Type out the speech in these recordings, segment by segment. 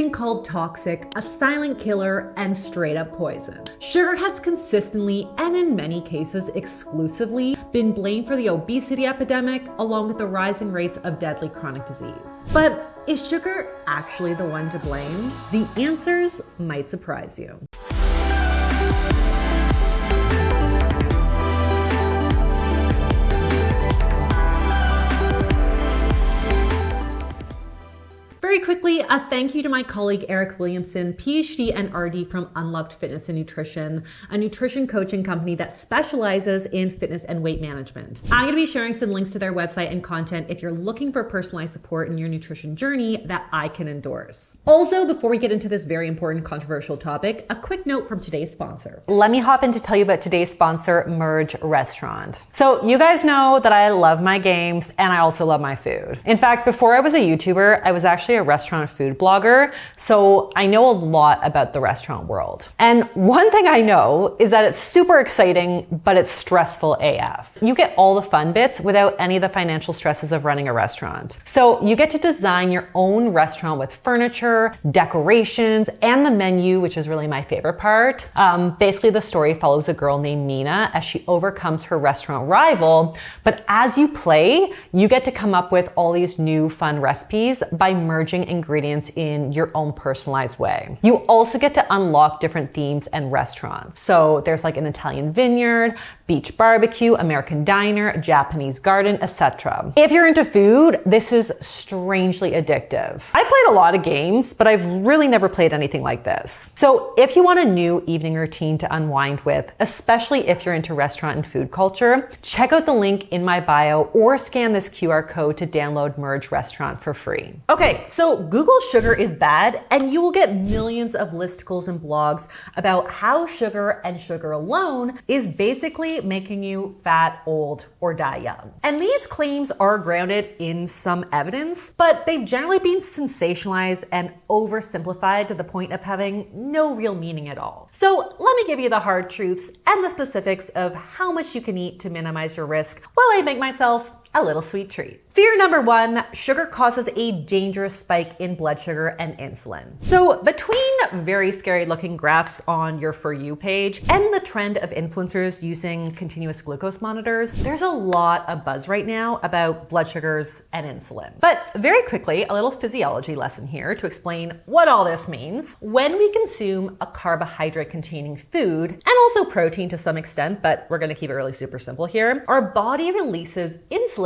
been called toxic, a silent killer, and straight up poison. Sugar has consistently, and in many cases exclusively, been blamed for the obesity epidemic, along with the rising rates of deadly chronic disease. But is sugar actually the one to blame? The answers might surprise you. Very quickly, a thank you to my colleague Eric Williamson, PhD and RD from Unlocked Fitness and Nutrition, a nutrition coaching company that specializes in fitness and weight management. I'm going to be sharing some links to their website and content if you're looking for personalized support in your nutrition journey that I can endorse. Also, before we get into this very important controversial topic, a quick note from today's sponsor. Let me hop in to tell you about today's sponsor, Merge Restaurant. So you guys know that I love my games and I also love my food. In fact, before I was a YouTuber, I was actually a restaurant food blogger, so I know a lot about the restaurant world. And one thing I know is that it's super exciting, but it's stressful AF. You get all the fun bits without any of the financial stresses of running a restaurant. So you get to design your own restaurant with furniture, decorations, and the menu, which is really my favorite part. Basically, the story follows a girl named Mina as she overcomes her restaurant rival, but as you play, you get to come up with all these new fun recipes by merging ingredients in your own personalized way. You also get to unlock different themes and restaurants. So there's like an Italian vineyard, beach barbecue, American diner, Japanese garden, etc. If you're into food, this is strangely addictive. I've played a lot of games, but I've really never played anything like this. So if you want a new evening routine to unwind with, especially if you're into restaurant and food culture, check out the link in my bio or scan this QR code to download Merge Restaurant for free. Okay, so Google sugar is bad and you will get millions of listicles and blogs about how sugar and sugar alone is basically making you fat, old, or die young. And these claims are grounded in some evidence, but they've generally been sensationalized and oversimplified to the point of having no real meaning at all. So let me give you the hard truths and the specifics of how much you can eat to minimize your risk while I make myself a little sweet treat. Fear number one, sugar causes a dangerous spike in blood sugar and insulin. So between very scary looking graphs on your For You page and the trend of influencers using continuous glucose monitors, there's a lot of buzz right now about blood sugars and insulin. But very quickly, a little physiology lesson here to explain what all this means. When we consume a carbohydrate containing food, and also protein to some extent, but we're gonna keep it really super simple here, our body releases insulin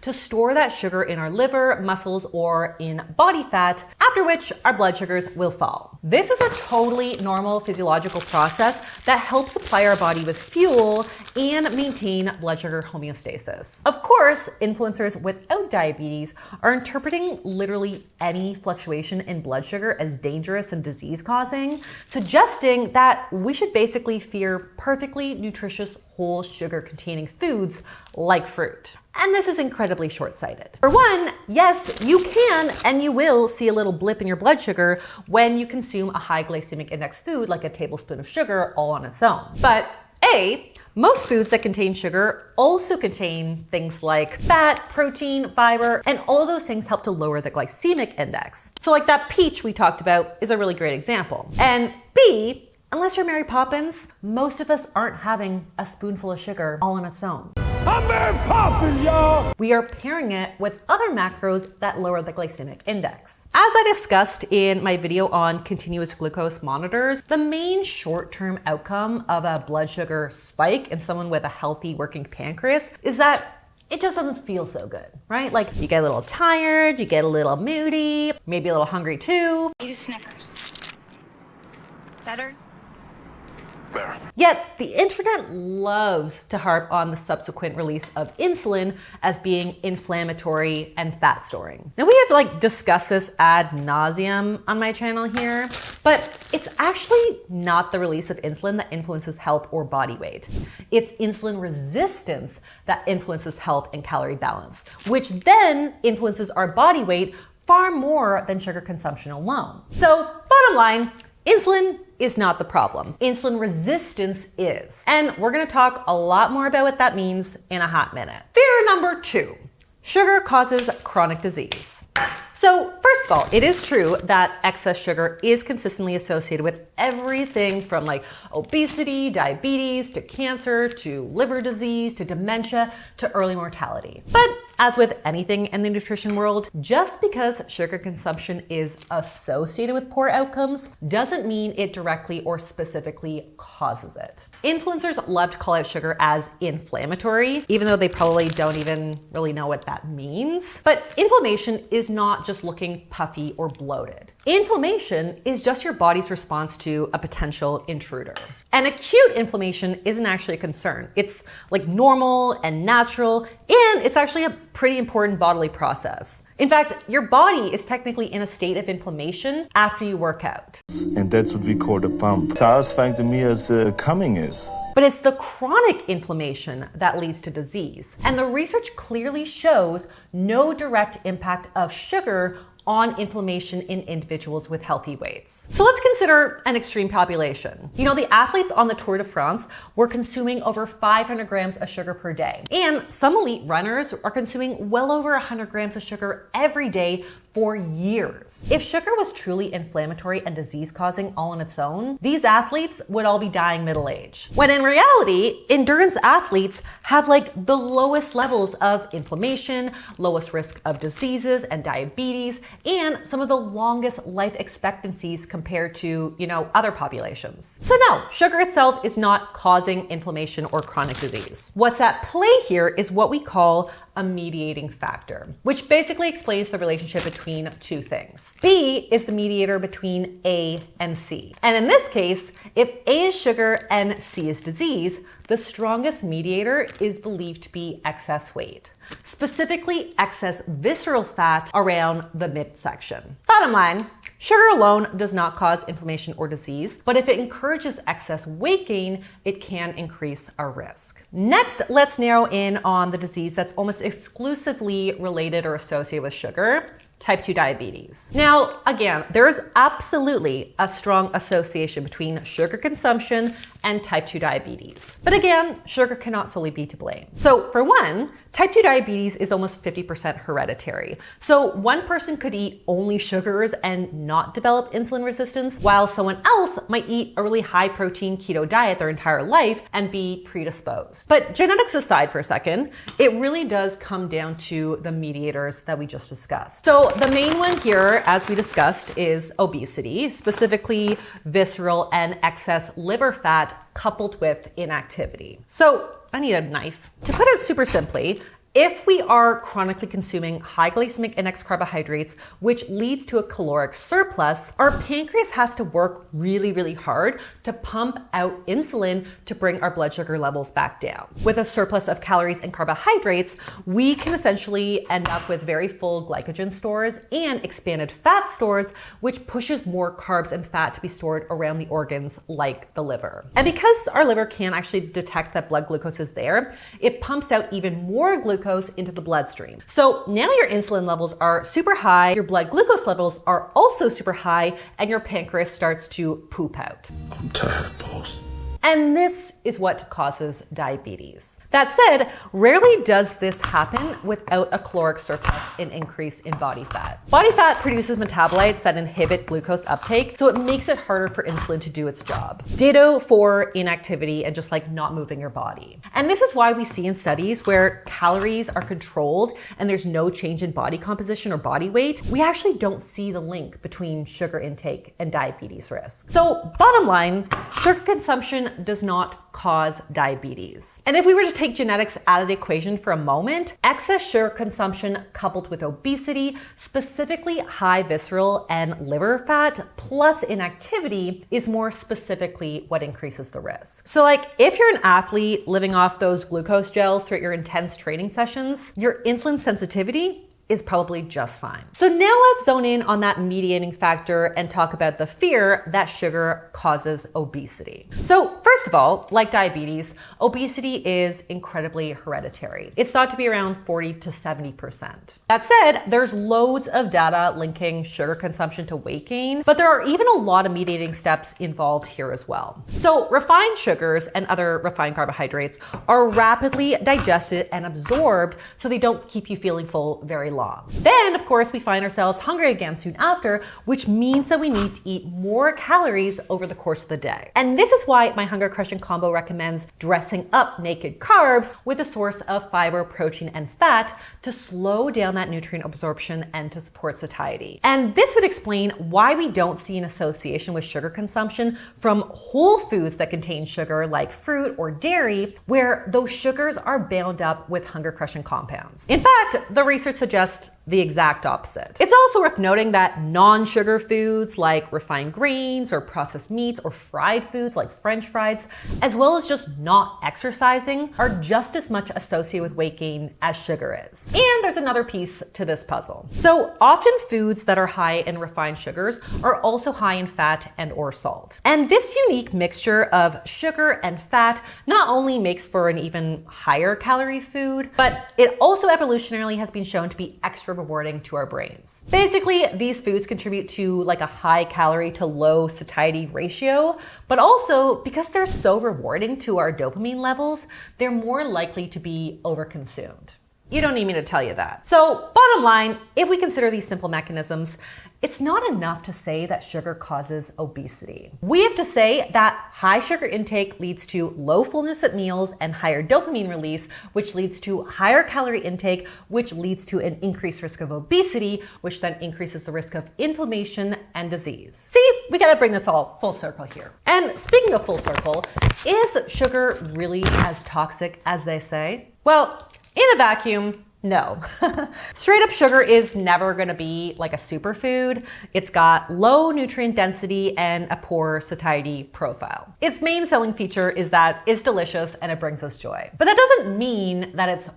to store that sugar in our liver, muscles, or in body fat, after which our blood sugars will fall. This is a totally normal physiological process that helps supply our body with fuel and maintain blood sugar homeostasis. Of course, influencers without diabetes are interpreting literally any fluctuation in blood sugar as dangerous and disease-causing, suggesting that we should basically fear perfectly nutritious whole sugar-containing foods like fruit. And this is incredibly short-sighted. For one, yes, you can and you will see a little blip in your blood sugar when you consume a high glycemic index food like a tablespoon of sugar all on its own. But A, most foods that contain sugar also contain things like fat, protein, fiber, and all of those things help to lower the glycemic index. So like that peach we talked about is a really great example. And B, unless you're Mary Poppins, most of us aren't having a spoonful of sugar all on its own. I'm Mary Poppins, y'all! We are pairing it with other macros that lower the glycemic index. As I discussed in my video on continuous glucose monitors, the main short-term outcome of a blood sugar spike in someone with a healthy working pancreas is that it just doesn't feel so good, right? Like you get a little tired, you get a little moody, maybe a little hungry too. Eat a Snickers. Better? Better. Yet the internet loves to harp on the subsequent release of insulin as being inflammatory and fat storing. Now we have discussed this ad nauseum on my channel here, but it's actually not the release of insulin that influences health or body weight. It's insulin resistance that influences health and calorie balance, which then influences our body weight far more than sugar consumption alone. So bottom line, insulin is not the problem. Insulin resistance is. And we're gonna talk a lot more about what that means in a hot minute. Fear number 2, sugar causes chronic disease. So first of all, it is true that excess sugar is consistently associated with everything from like obesity, diabetes, to cancer, to liver disease, to dementia, to early mortality. But as with anything in the nutrition world, just because sugar consumption is associated with poor outcomes doesn't mean it directly or specifically causes it. Influencers love to call out sugar as inflammatory, even though they probably don't even really know what that means. But inflammation is not just looking puffy or bloated. Inflammation is just your body's response to a potential intruder. And acute inflammation isn't actually a concern. It's like normal and natural, and it's actually a pretty important bodily process. In fact, your body is technically in a state of inflammation after you work out. And that's what we call the pump. Satisfying to me as coming is. But it's the chronic inflammation that leads to disease. And the research clearly shows no direct impact of sugar on inflammation in individuals with healthy weights. So let's consider an extreme population. You know, the athletes on the Tour de France were consuming over 500 grams of sugar per day. And some elite runners are consuming well over 100 grams of sugar every day for years. If sugar was truly inflammatory and disease-causing all on its own, these athletes would all be dying middle age. When in reality, endurance athletes have like the lowest levels of inflammation, lowest risk of diseases and diabetes, and some of the longest life expectancies compared to, other populations. So no, sugar itself is not causing inflammation or chronic disease. What's at play here is what we call a mediating factor, which basically explains the relationship between two things. B is the mediator between A and C. And in this case, if A is sugar and C is disease, the strongest mediator is believed to be excess weight, specifically excess visceral fat around the midsection. Bottom line, sugar alone does not cause inflammation or disease, but if it encourages excess weight gain, it can increase our risk. Next, let's narrow in on the disease that's almost exclusively related or associated with sugar: type 2 diabetes. Now, again, there's absolutely a strong association between sugar consumption and type 2 diabetes. But again, sugar cannot solely be to blame. So for one, type 2 diabetes is almost 50% hereditary. So one person could eat only sugars and not develop insulin resistance, while someone else might eat a really high protein keto diet their entire life and be predisposed. But genetics aside for a second, it really does come down to the mediators that we just discussed. So the main one here, as we discussed, is obesity, specifically visceral and excess liver fat coupled with inactivity. So I need a knife. To put it super simply, if we are chronically consuming high glycemic index carbohydrates, which leads to a caloric surplus, our pancreas has to work really, really hard to pump out insulin to bring our blood sugar levels back down. With a surplus of calories and carbohydrates, we can essentially end up with very full glycogen stores and expanded fat stores, which pushes more carbs and fat to be stored around the organs like the liver. And because our liver can't actually detect that blood glucose is there, it pumps out even more glucose into the bloodstream. So now your insulin levels are super high, your blood glucose levels are also super high, and your pancreas starts to poop out. I'm tired, boss. And this is what causes diabetes. That said, rarely does this happen without a caloric surplus and increase in body fat. Body fat produces metabolites that inhibit glucose uptake, so it makes it harder for insulin to do its job. Ditto for inactivity and just like not moving your body. And this is why we see in studies where calories are controlled and there's no change in body composition or body weight, we actually don't see the link between sugar intake and diabetes risk. So bottom line, sugar consumption does not cause diabetes. And if we were to take genetics out of the equation for a moment, excess sugar consumption coupled with obesity, specifically high visceral and liver fat, plus inactivity is more specifically what increases the risk. So like if you're an athlete living off those glucose gels throughout your intense training sessions, your insulin sensitivity is probably just fine. So now let's zone in on that mediating factor and talk about the fear that sugar causes obesity. So first First of all, like diabetes, obesity is incredibly hereditary. It's thought to be around 40 to 70%. That said, there's loads of data linking sugar consumption to weight gain, but there are even a lot of mediating steps involved here as well. So refined sugars and other refined carbohydrates are rapidly digested and absorbed so they don't keep you feeling full very long. Then, of course, we find ourselves hungry again soon after, which means that we need to eat more calories over the course of the day. And this is why my Hunger Crushing Combo recommends dressing up naked carbs with a source of fiber, protein, and fat to slow down that nutrient absorption and to support satiety. And this would explain why we don't see an association with sugar consumption from whole foods that contain sugar like fruit or dairy, where those sugars are bound up with hunger-crushing compounds. In fact, the research suggests the exact opposite. It's also worth noting that non-sugar foods like refined grains or processed meats or fried foods like French fries, as well as just not exercising, are just as much associated with weight gain as sugar is. And there's another piece to this puzzle. So often foods that are high in refined sugars are also high in fat and or salt. And this unique mixture of sugar and fat not only makes for an even higher calorie food, but it also evolutionarily has been shown to be extra rewarding to our brains. Basically, these foods contribute to like a high calorie to low satiety ratio, but also because they're so rewarding to our dopamine levels, they're more likely to be overconsumed. You don't need me to tell you that. So bottom line, if we consider these simple mechanisms, it's not enough to say that sugar causes obesity. We have to say that high sugar intake leads to low fullness at meals and higher dopamine release, which leads to higher calorie intake, which leads to an increased risk of obesity, which then increases the risk of inflammation and disease. See, we gotta bring this all full circle here. And speaking of full circle, is sugar really as toxic as they say? Well, in a vacuum, no. Straight up sugar is never gonna be like a superfood. It's got low nutrient density and a poor satiety profile. Its main selling feature is that it's delicious and it brings us joy. But that doesn't mean that it's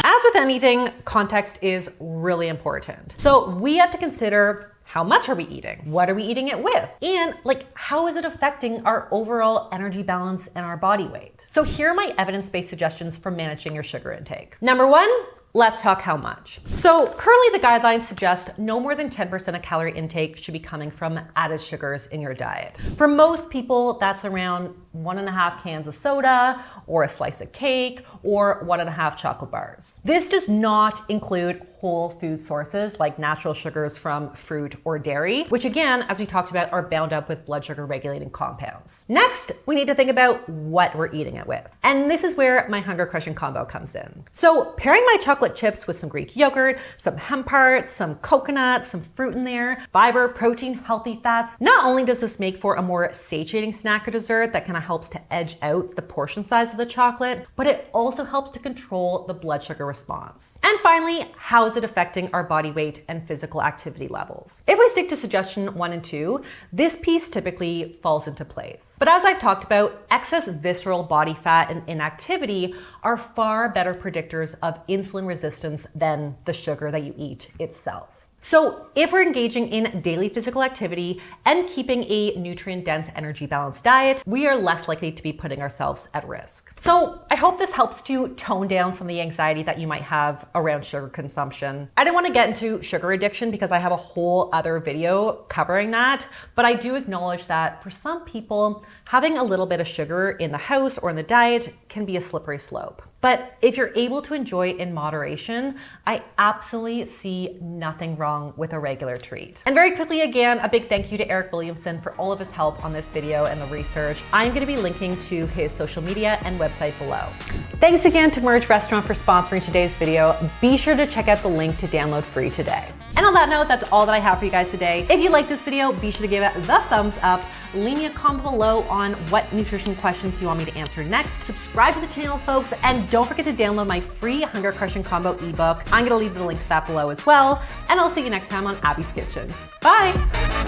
As with anything, context is really important. So we have to consider how much are we eating? What are we eating it with? And how is it affecting our overall energy balance and our body weight? So here are my evidence-based suggestions for managing your sugar intake. Number one, let's talk how much. So currently the guidelines suggest no more than 10% of calorie intake should be coming from added sugars in your diet. For most people, that's around 1.5 cans of soda or a slice of cake or 1.5 chocolate bars. This does not include whole food sources like natural sugars from fruit or dairy, which again, as we talked about, are bound up with blood sugar regulating compounds. Next, we need to think about what we're eating it with. And this is where my Hunger Crushing Combo comes in. So pairing my chocolate chips with some Greek yogurt, some hemp hearts, some coconut, some fruit in there, fiber, protein, healthy fats. Not only does this make for a more satiating snack or dessert that kind of helps to edge out the portion size of the chocolate, but it also helps to control the blood sugar response. And finally, how is it affecting our body weight and physical activity levels? If we stick to suggestion 1 and 2, this piece typically falls into place. But as I've talked about, excess visceral body fat and inactivity are far better predictors of insulin resistance than the sugar that you eat itself. So if we're engaging in daily physical activity and keeping a nutrient-dense, energy-balanced diet, we are less likely to be putting ourselves at risk. So I hope this helps to tone down some of the anxiety that you might have around sugar consumption. I don't want to get into sugar addiction because I have a whole other video covering that, but I do acknowledge that for some people, having a little bit of sugar in the house or in the diet can be a slippery slope. But if you're able to enjoy it in moderation, I absolutely see nothing wrong with a regular treat. And very quickly again, a big thank you to Eric Williamson for all of his help on this video and the research. I'm gonna be linking to his social media and website below. Thanks again to Merge Restaurant for sponsoring today's video. Be sure to check out the link to download free today. And on that note, that's all that I have for you guys today. If you like this video, be sure to give it the thumbs up. Leave me a comment below on what nutrition questions you want me to answer next. Subscribe to the channel, folks, and don't forget to download my free Hunger Crushing Combo ebook. I'm gonna leave the link to that below as well. And I'll see you next time on Abby's Kitchen. Bye.